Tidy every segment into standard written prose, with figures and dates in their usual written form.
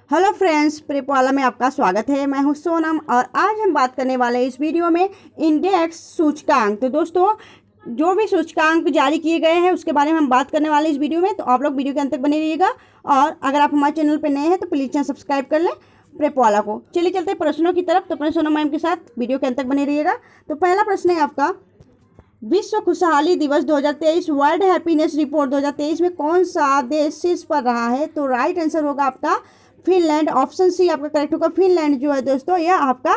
Hello friends, प्रेपवाला में आपका स्वागत है। मैं हूं सोनम और आज हम बात करने वाले हैं इस वीडियो में इंडेक्स सूचकांक। तो दोस्तों, जो भी सूचकांक जारी किए गए हैं उसके बारे में हम बात करने वाले हैं इस वीडियो में। तो आप लोग वीडियो के अंत तक बने रहिएगा और अगर आप हमारे चैनल पर नए हैं तो प्लीज़ चैनल सब्सक्राइब कर लें प्रेपवाला को। चलिए चलते हैं प्रश्नों की तरफ। तो अपने सोनम मैम के साथ वीडियो के अंत तक बने रहिएगा। तो पहला प्रश्न है आपका, विश्व खुशहाली दिवस 2023 वर्ल्ड हैप्पीनेस रिपोर्ट 2023 में कौन सा देश शीर्ष पर रहा है? तो राइट आंसर होगा आपका फिनलैंड। ऑप्शन सी आपका करेक्ट होगा। फिनलैंड जो है दोस्तों, यह आपका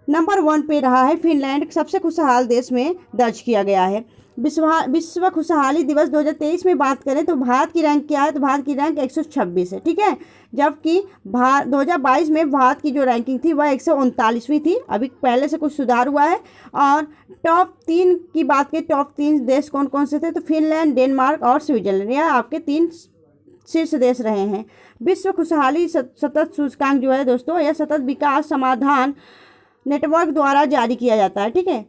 नंबर 1 पे रहा है। फिनलैंड सबसे खुशहाल देश में दर्ज किया गया है। विश्व खुशहाली दिवस 2023 में बात करें तो भारत की रैंक क्या है? तो भारत की रैंक 126 है, ठीक है। जबकि 2022 में भारत की जो रैंकिंग थी वह 139वीं थी। अभी पहले से कुछ सुधार हुआ है। और टॉप 3 की बात करें, टॉप 3 देश कौन कौन से थे? तो फिनलैंड, डेनमार्क और स्विट्जरलैंड, यह आपके 3 शीर्ष देश रहे हैं। विश्व खुशहाली सतत सूचकांक जो है दोस्तों, यह सतत विकास समाधान नेटवर्क द्वारा जारी किया जाता है, ठीक है।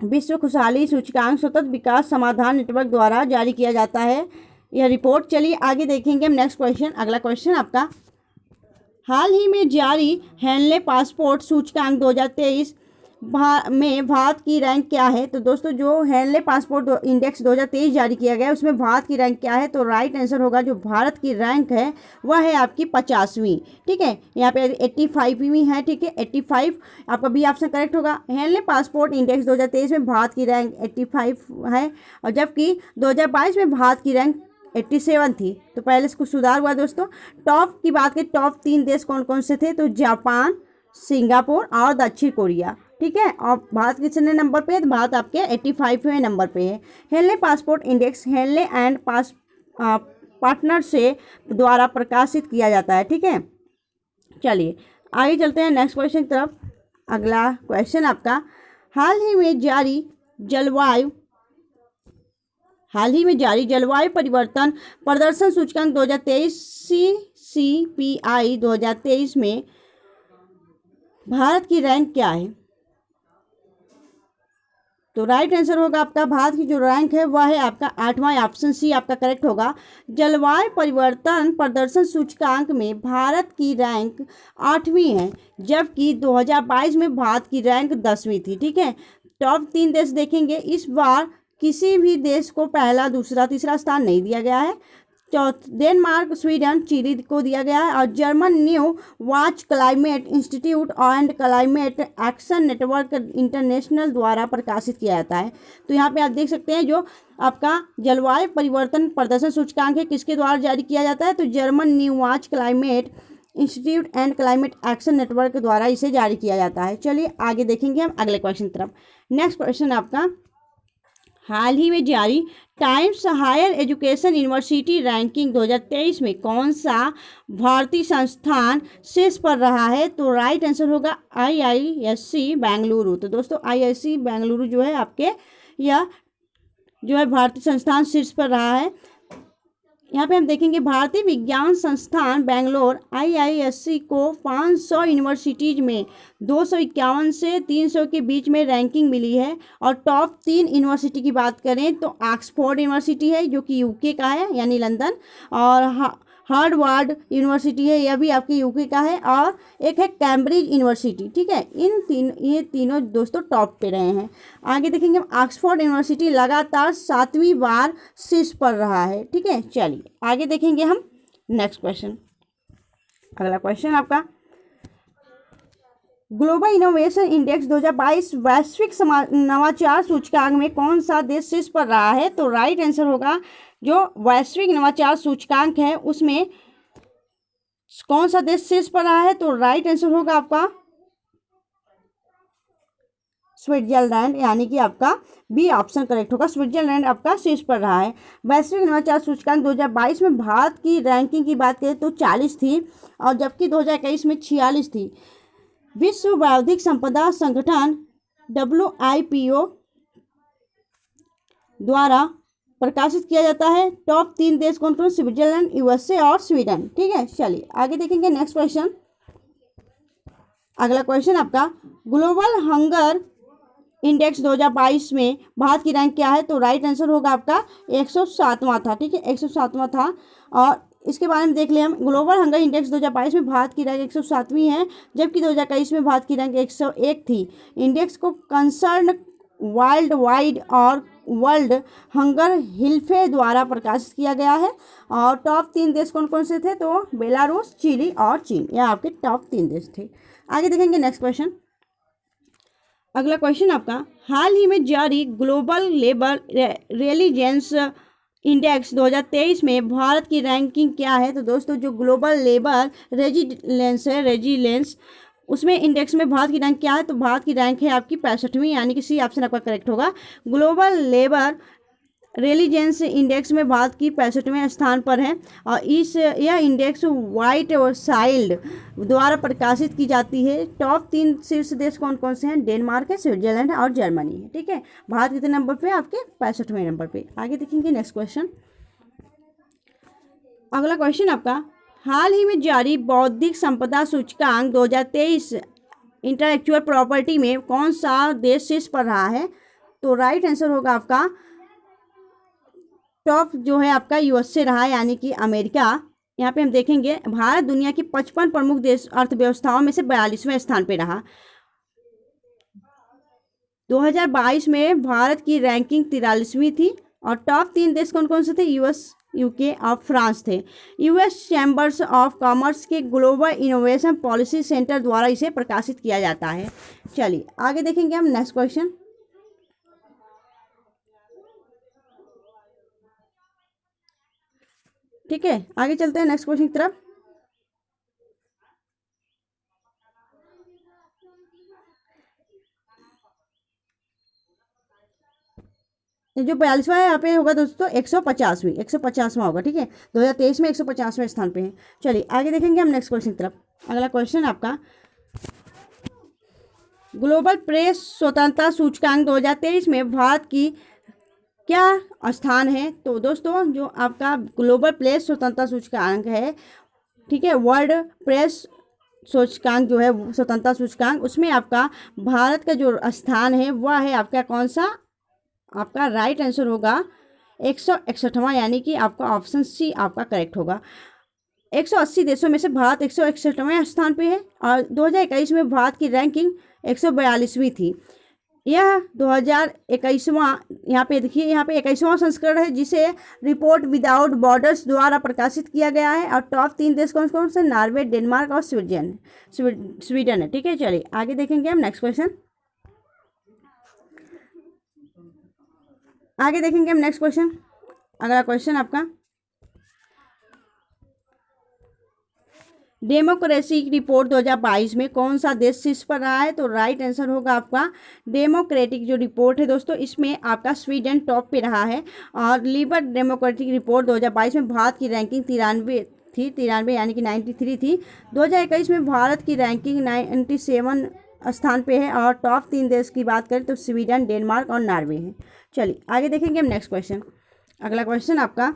विश्व खुशहाली सूचकांक सतत विकास समाधान नेटवर्क द्वारा जारी किया जाता है यह रिपोर्ट। चलिए आगे देखेंगे हम नेक्स्ट क्वेश्चन। अगला क्वेश्चन आपका, हाल ही में जारी हेनले पासपोर्ट सूचकांक 2023 में भारत की रैंक क्या है? तो दोस्तों, जो हेनले पासपोर्ट इंडेक्स 2023 जारी किया गया है उसमें भारत की रैंक क्या है? तो राइट आंसर होगा, जो भारत की रैंक है वह है आपकी 50वीं, ठीक है। यहाँ पे 85वीं है, ठीक है। 85 आपका बी ऑप्शन करेक्ट होगा। हेनले पासपोर्ट इंडेक्स 2023 में भारत की रैंक 85 है और जबकि 2022 में भारत की रैंक 87 थी। तो पहले से कुछ सुधार हुआ दोस्तों। टॉप की बात करें, टॉप 3 देश कौन कौन से थे? तो जापान, सिंगापुर और दक्षिण कोरिया, ठीक है। और भारत कितने नंबर पे है? तो भारत आपके 85वें नंबर पे है। Henley passport index Henley and partner से द्वारा प्रकाशित किया जाता है, ठीक है। चलिए आगे चलते हैं नेक्स्ट क्वेश्चन की तरफ। अगला क्वेश्चन आपका, हाल ही में जारी जलवायु परिवर्तन प्रदर्शन सूचकांक 2023 CCPI 2023 में भारत की रैंक क्या है? तो राइट आंसर होगा आपका, भारत की जो रैंक है वह है आपका 8वां। ऑप्शन सी आपका करेक्ट होगा। जलवायु परिवर्तन प्रदर्शन सूचकांक में भारत की रैंक 8वीं है, जबकि 2022 में भारत की रैंक 10वीं थी, ठीक है। टॉप 3 देश देखेंगे, इस बार किसी भी देश को पहला, दूसरा, तीसरा स्थान नहीं दिया गया है। डेनमार्क, स्वीडन, चिली को दिया गया है और German new watch climate institute and climate action network international द्वारा प्रकाशित किया जाता है। तो यहाँ पे आप देख सकते हैं, जो आपका जलवायु परिवर्तन प्रदर्शन सूचकांक है किसके द्वारा जारी किया जाता है? तो German new watch climate institute and climate action network द्वारा इसे जारी किया जाता है। चलिए आगे देखेंगे हम अगले क्वेश्चन की तरफ। नेक्स्ट क्वेश्चन आपका, हाल ही में जारी Times Higher Education university ranking 2023 में कौन सा भारतीय संस्थान शीर्ष पर रहा है? तो राइट आंसर होगा IISc बेंगलुरु। तो दोस्तों, IISc बेंगलुरु जो है आपके, यह जो है भारतीय संस्थान शीर्ष पर रहा है। यहाँ पे हम देखेंगे, भारतीय विज्ञान संस्थान बेंगलोर IISc को 500 यूनिवर्सिटीज़ में 251 से 300 के बीच में रैंकिंग मिली है। और टॉप 3 यूनिवर्सिटी की बात करें तो ऑक्सफोर्ड यूनिवर्सिटी है जो कि यूके का है, यानी लंदन, और हार्वर्ड यूनिवर्सिटी है, यह भी आपके यूके का है, और एक है कैम्ब्रिज यूनिवर्सिटी, ठीक है। ये तीनों दोस्तों टॉप पे रहे हैं। आगे देखेंगे हम, ऑक्सफोर्ड यूनिवर्सिटी लगातार 7वीं बार शीर्ष पर रहा है, ठीक है। चलिए आगे देखेंगे हम नेक्स्ट क्वेश्चन। अगला क्वेश्चन आपका, ग्लोबल इनोवेशन इंडेक्स 2022 वैश्विक नवाचार सूचकांक में कौन सा देश शीर्ष पर रहा है? तो राइट आंसर होगा, जो वैश्विक नवाचार सूचकांक है उसमें कौन सा देश शीर्ष पर रहा है? तो राइट आंसर होगा आपका स्विट्जरलैंड, यानी कि आपका बी ऑप्शन करेक्ट होगा। स्विट्जरलैंड आपका शीर्ष पर रहा है। वैश्विक नवाचार सूचकांक 2022 में भारत की रैंकिंग की बात करें तो 40 थी और जबकि 2021 में 46 थी। विश्व बौद्धिक संपदा संगठन WIPO द्वारा प्रकाशित किया जाता है। टॉप 3 देश कौन कौन? स्विट्जरलैंड, USA और स्वीडन, ठीक है। चलिए आगे देखेंगे नेक्स्ट क्वेश्चन। अगला क्वेश्चन आपका, ग्लोबल हंगर इंडेक्स 2022 में भारत की रैंक क्या है? तो राइट आंसर होगा आपका 107वां था, ठीक है। 107वां था और इसके बारे में देख लें हम। ग्लोबल हंगर इंडेक्स 2022 में भारत की रैंक 107वीं है, जबकि 2021 में भारत की रैंक 101 थी। इंडेक्स को कंसर्न वर्ल्ड वाइड और वर्ल्ड हंगर हिल्फे द्वारा प्रकाशित किया गया है। और टॉप 3 देश कौन कौन से थे? तो बेलारूस, चिली और चीन, यह आपके टॉप 3 देश थे। आगे देखेंगे नेक्स्ट क्वेश्चन। अगला क्वेश्चन आपका, हाल ही में जारी ग्लोबल लेबर रेलिजेंस इंडेक्स 2023 में भारत की रैंकिंग क्या है? तो दोस्तों जो ग्लोबल लेबर रेजिलेंस उसमें इंडेक्स में भारत की रैंक क्या है? तो भारत की रैंक है आपकी 65वीं, यानी कि सी ऑप्शन आपका करेक्ट होगा। ग्लोबल लेबर रेलिजेंस इंडेक्स में भारत की 65वें स्थान पर है। और यह इंडेक्स वाइट और साइल्ड द्वारा प्रकाशित की जाती है। टॉप 3 शीर्ष देश कौन कौन से हैं? डेनमार्क है, स्विट्जरलैंड है और जर्मनी है। ठीक है, भारत कितने नंबर पे? आपके 65वें नंबर पे। आगे देखेंगे नेक्स्ट क्वेश्चन। अगला क्वेश्चन आपका, हाल ही में जारी बौद्धिक संपदा सूचकांक 2023 इंटेलेक्चुअल प्रॉपर्टी में कौन सा देश शीर्ष पर रहा है? तो राइट आंसर होगा आपका टॉप जो है आपका यूएसए रहा है, यानी कि अमेरिका। यहाँ पे हम देखेंगे भारत दुनिया की 55 प्रमुख देश अर्थव्यवस्थाओं में से 42वें स्थान पे रहा। 2022 में भारत की रैंकिंग 43वीं थी। और टॉप 3 देश कौन कौन से थे? यूएस, यूके और फ्रांस थे। यूएस चैम्बर्स ऑफ कॉमर्स के ग्लोबल इनोवेशन पॉलिसी सेंटर द्वारा इसे प्रकाशित किया जाता है। चलिए आगे देखेंगे हम नेक्स्ट क्वेश्चन। ठीक है, आगे चलते हैं नेक्स्ट क्वेश्चन की तरफ। जो 42वां है यहाँ पे होगा दोस्तों 150वां होगा। ठीक है, 2023 में 150वें स्थान पे है। चलिए आगे देखेंगे हम नेक्स्ट क्वेश्चन की तरफ। अगला क्वेश्चन आपका, ग्लोबल प्रेस स्वतंत्रता सूचकांक 2023 में भारत की क्या स्थान है? तो दोस्तों जो आपका ग्लोबल प्रेस स्वतंत्रता सूचकांक है, ठीक है, वर्ल्ड प्रेस सूचकांक जो है स्वतंत्रता सूचकांक, उसमें आपका भारत का जो स्थान है वह है आपका कौन सा? आपका राइट आंसर होगा 161वां, यानी कि आपका ऑप्शन सी आपका करेक्ट होगा। 180 देशों में से भारत 161वें स्थान पे है। और 2021 में भारत की रैंकिंग 142वीं थी। यह 2021वां, यहाँ पे देखिए, यहाँ पे 21वां संस्करण है जिसे रिपोर्ट विदाउट बॉर्डर्स द्वारा प्रकाशित किया गया है। और टॉप 3 देश कौन कौन से? नॉर्वे, डेनमार्क और स्वीडन है। ठीक है, चलिए आगे देखेंगे हम नेक्स्ट क्वेश्चन। आगे देखेंगे हम नेक्स्ट क्वेश्चन। अगला क्वेश्चन आपका, डेमोक्रेसी रिपोर्ट 2022 में कौन सा देश शीर्ष पर रहा है? तो राइट आंसर होगा आपका डेमोक्रेटिक जो रिपोर्ट है दोस्तों, इसमें आपका स्वीडन टॉप पे रहा है। और लिबर डेमोक्रेटिक रिपोर्ट 2022 में भारत की रैंकिंग 93 यानी कि 93 थी। 2021 में भारत की रैंकिंग 97 स्थान पे है। और टॉप 3 देश की बात करें तो स्वीडन, डेनमार्क और नॉर्वे है। चलिए आगे देखेंगे हम नेक्स्ट क्वेश्चन। अगला क्वेश्चन आपका,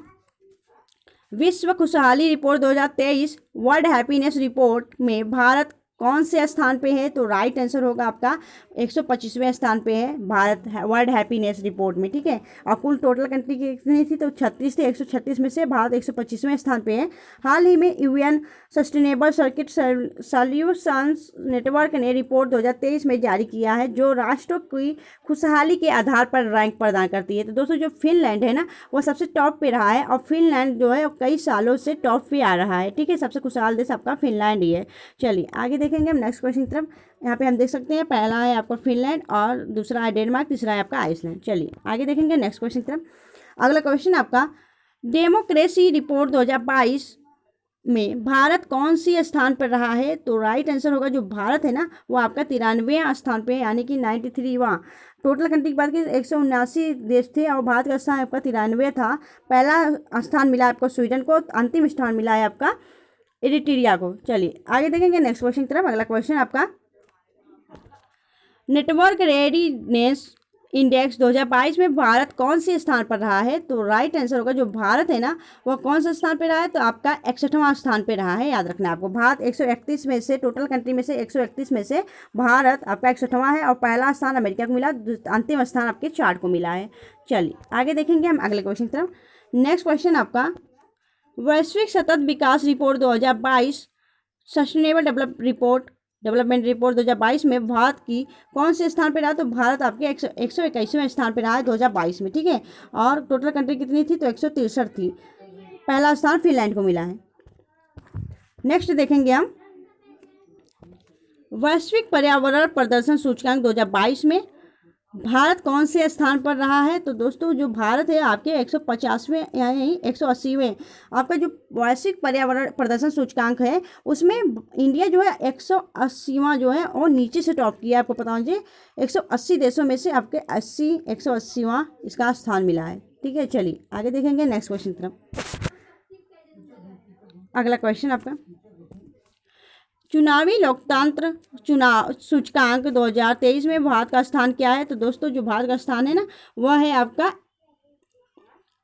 विश्व खुशहाली रिपोर्ट 2023 वर्ल्ड हैप्पीनेस रिपोर्ट में भारत कौन से स्थान पे है? तो राइट आंसर होगा आपका 125वें स्थान पे है भारत वर्ल्ड हैप्पीनेस रिपोर्ट में। ठीक है, और कुल टोटल कंट्री कितनी थी? तो 36 थे। 136 में से भारत 125वें स्थान पे है। हाल ही में UN sustainable circuit solutions network ने रिपोर्ट 2023 में जारी किया है, जो राष्ट्रों की खुशहाली के आधार पर रैंक प्रदान करती है। तो दोस्तों जो फिनलैंड है ना, वो सबसे टॉप पे रहा है। और फिनलैंड जो है कई सालों से टॉप पे आ रहा है। ठीक है, सबसे खुशहाल देश आपका फिनलैंड ही है। चलिए आगे देखेंगे हम नेक्स्ट क्वेश्चन की तरफ। यहाँ पे हम देख सकते हैं पहला है आपका फिनलैंड, और दूसरा है डेनमार्क, तीसरा है आपका आइसलैंड। चलिए आगे देखेंगे नेक्स्ट क्वेश्चन की तरफ। अगला क्वेश्चन आपका, डेमोक्रेसी रिपोर्ट 2022 में भारत कौन सी स्थान पर रहा है? तो राइट आंसर होगा जो भारत है ना, वो आपका 93वां स्थान पे है, यानी कि 93वां। टोटल कंट्री की बात करें 179 देश थे और भारत का स्थान आपका 93 था। पहला स्थान मिला आपको स्वीडन को, अंतिम स्थान मिला है आपका इरिट्रिया को। चलिए आगे देखेंगे नेक्स्ट क्वेश्चन की तरफ। अगला क्वेश्चन आपका, नेटवर्क रेडीनेस इंडेक्स 2022 में भारत कौन से स्थान पर रहा है? तो राइट आंसर होगा जो भारत है ना, वह कौन सा स्थान पे रहा है? तो आपका 61वां स्थान पे रहा है। याद रखना आपको, भारत 131 में से, टोटल कंट्री में से 131 में से भारत आपका 61वां है। और पहला स्थान अमेरिका को मिला, अंतिम स्थान आपके चार्ट को मिला है। चलिए आगे देखेंगे हम अगले क्वेश्चन की तरफ। नेक्स्ट क्वेश्चन आपका, वैश्विक सतत विकास रिपोर्ट 2022 सस्टेनेबल डेवलपमेंट रिपोर्ट 2022 में भारत की कौन से स्थान पे रहा? तो भारत आपके 121वें स्थान पे रहा है 2022 में, ठीक है। और टोटल कंट्री कितनी थी? तो 163 थी। पहला स्थान फिनलैंड को मिला है। नेक्स्ट देखेंगे हम वैश्विक पर्यावरण प्रदर्शन सूचकांक 2022 में भारत कौन से स्थान पर रहा है? तो दोस्तों जो भारत है आपके 150वें यानी 180वें आपका जो वैश्विक पर्यावरण प्रदर्शन सूचकांक है उसमें इंडिया जो है 180वां जो है और नीचे से टॉप किया है। आपको पता होना चाहिए 180 देशों में से आपके 180वां इसका स्थान मिला है, ठीक है। चलिए आगे देखेंगे नेक्स्ट क्वेश्चन की तरफ। अगला क्वेश्चन आपका चुनावी लोकतंत्र चुनाव सूचकांक 2023 में भारत का स्थान क्या है? तो दोस्तों जो भारत का स्थान है ना वह है आपका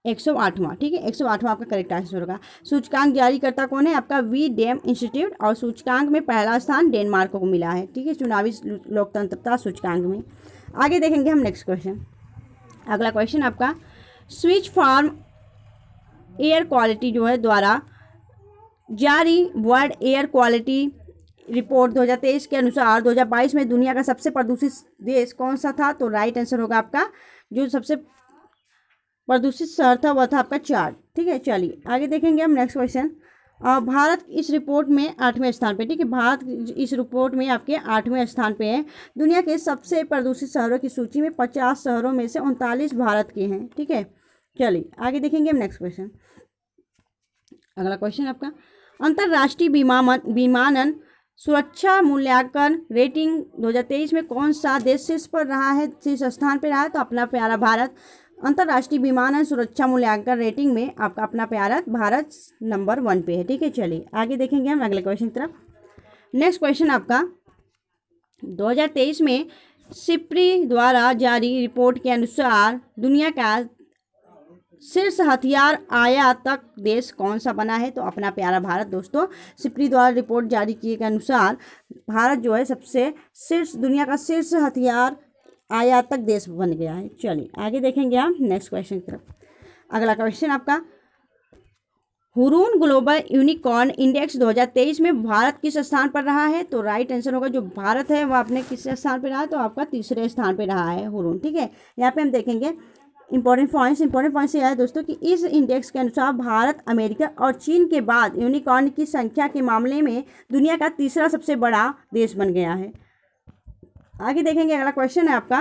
108वां, ठीक है। 108वां आपका करेक्ट आंसर होगा। सूचकांक जारी करता कौन है? आपका वी डैम इंस्टीट्यूट, और सूचकांक में पहला स्थान डेनमार्क को मिला है, ठीक है, चुनावी लोकतंत्रता सूचकांक में। आगे देखेंगे हम नेक्स्ट क्वेश्चन। अगला क्वेश्चन आपका स्विच फार्म एयर क्वालिटी जो है द्वारा जारी वर्ल्ड एयर क्वालिटी रिपोर्ट 2023 के अनुसार 2022 में दुनिया का सबसे प्रदूषित देश कौन सा था? तो राइट आंसर होगा आपका जो सबसे प्रदूषित शहर था वह था आपका चाड, ठीक है। चलिए आगे देखेंगे हम नेक्स्ट क्वेश्चन। भारत इस रिपोर्ट में 8वें स्थान पे, ठीक है। भारत इस रिपोर्ट में आपके 8वें स्थान पे है। दुनिया के सबसे प्रदूषित शहरों की सूची में 50 शहरों में से 39 भारत के हैं, ठीक है। चलिए आगे देखेंगे हम नेक्स्ट क्वेश्चन। अगला क्वेश्चन आपका अंतर्राष्ट्रीय विमानन सुरक्षा मूल्यांकन रेटिंग 2023 में कौन सा देश शीर्ष पर रहा है, शीर्ष स्थान पर रहा है? तो अपना प्यारा भारत। अंतर्राष्ट्रीय विमानन सुरक्षा मूल्यांकन रेटिंग में आपका अपना प्यारा भारत नंबर 1 पे है, ठीक है। चलिए आगे देखेंगे हम अगले क्वेश्चन की तरफ। नेक्स्ट क्वेश्चन आपका 2023 में सिप्री द्वारा जारी रिपोर्ट के अनुसार दुनिया का शीर्ष हथियार आयातक देश कौन सा बना है? तो अपना प्यारा भारत। दोस्तों सिप्री द्वारा रिपोर्ट जारी किए के अनुसार भारत जो है सबसे दुनिया का शीर्ष हथियार आयातक देश बन गया है। चलिए आगे देखेंगे हम नेक्स्ट क्वेश्चन की तरफ। अगला क्वेश्चन आपका हुरून ग्लोबल यूनिकॉर्न इंडेक्स 2023 में भारत किस स्थान पर रहा है? तो राइट आंसर होगा जो भारत है वह अपने किस स्थान पर रहा है? तो आपका तीसरे स्थान पर रहा है हुरून, ठीक है। यहाँ पे हम देखेंगे इंपॉर्टेंट पॉइंट्स ये है दोस्तों कि इस इंडेक्स के अनुसार भारत अमेरिका और चीन के बाद यूनिकॉर्न की संख्या के मामले में दुनिया का तीसरा सबसे बड़ा देश बन गया है। आगे देखेंगे अगला क्वेश्चन है आपका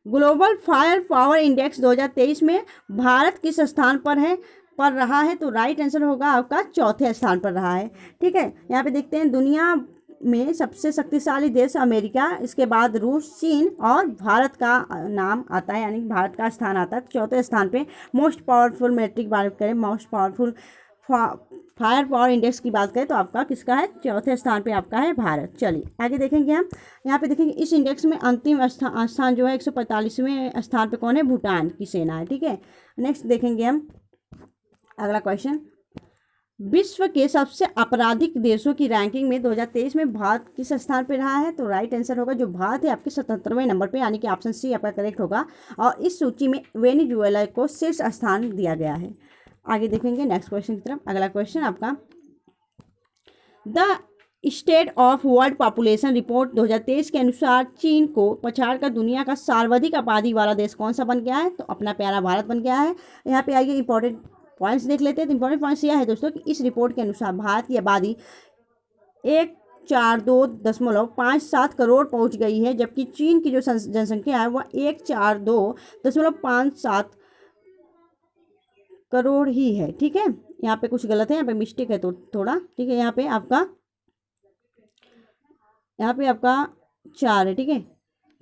ग्लोबल फायर पावर इंडेक्स 2023 में भारत किस स्थान पर रहा है? तो राइट आंसर होगा आपका चौथे स्थान पर रहा है, ठीक है। यहाँ पे देखते हैं दुनिया में सबसे शक्तिशाली देश अमेरिका, इसके बाद रूस, चीन और भारत का नाम आता है, यानी भारत का स्थान आता है चौथे स्थान पे। मोस्ट पावरफुल मैट्रिक बात करें, most powerful fire power index की बात करें तो आपका किसका है? चौथे स्थान पे आपका है भारत। चलिए आगे देखेंगे हम। यहाँ पे देखेंगे इस इंडेक्स में अंतिम स्थान जो है 145वें स्थान पे कौन है? भूटान की सेना है, ठीक है। नेक्स्ट देखेंगे हम अगला क्वेश्चन विश्व के सबसे आपराधिक देशों की रैंकिंग में 2023 में भारत किस स्थान पर रहा है? तो राइट आंसर होगा जो भारत है आपके 77वें नंबर पे, यानी कि ऑप्शन सी आपका करेक्ट होगा। और इस सूची में वेनेजुएला को शीर्ष स्थान दिया गया है। आगे देखेंगे नेक्स्ट क्वेश्चन की तरफ। अगला क्वेश्चन आपका the state of world population report 2023 के अनुसार चीन को पछाड़कर दुनिया का सर्वाधिक आबादी वाला देश कौन सा बन गया है? तो अपना प्यारा भारत बन गया है। यहाँ पे आइए इंपॉर्टेंट पॉइंट्स देख लेते हैं। तो इंपॉर्टेंट पॉइंट्स यह है दोस्तों कि इस रिपोर्ट के अनुसार भारत की आबादी 142.57 करोड़ पहुंच गई है, जबकि चीन की जो जनसंख्या है वह 142.57 करोड़ ही है, ठीक है। यहाँ पे कुछ गलत है, यहाँ पे मिस्टेक है तो थोड़ा, ठीक है। यहाँ पे आपका 4 है, ठीक है।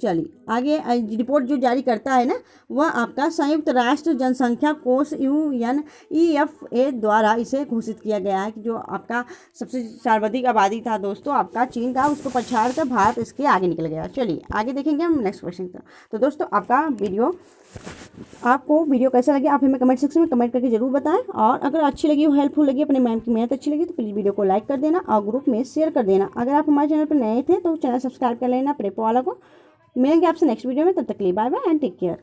चलिए आगे रिपोर्ट जो जारी करता है ना वह आपका संयुक्त राष्ट्र जनसंख्या कोष UNEFA द्वारा इसे घोषित किया गया है कि जो आपका सबसे सर्वाधिक आबादी था दोस्तों आपका चीन का, उसको पछाड़ कर भारत इसके आगे निकल गया। चलिए आगे देखेंगे हम नेक्स्ट क्वेश्चन का। तो दोस्तों आपको वीडियो कैसा लगे आप हमें कमेंट सेक्शन में कमेंट करके जरूर बताएं, और अगर अच्छी लगी हो, हेल्पफुल लगी, अपने मैम की मेहनत अच्छी लगी तो प्लीज़ वीडियो को लाइक कर देना और ग्रुप में शेयर कर देना। अगर आप हमारे चैनल पर नए थे तो चैनल सब्सक्राइब कर लेना प्रेपो वाला को। मिलेंगे आपसे नेक्स्ट वीडियो में, तब तक के लिए bye bye and take care.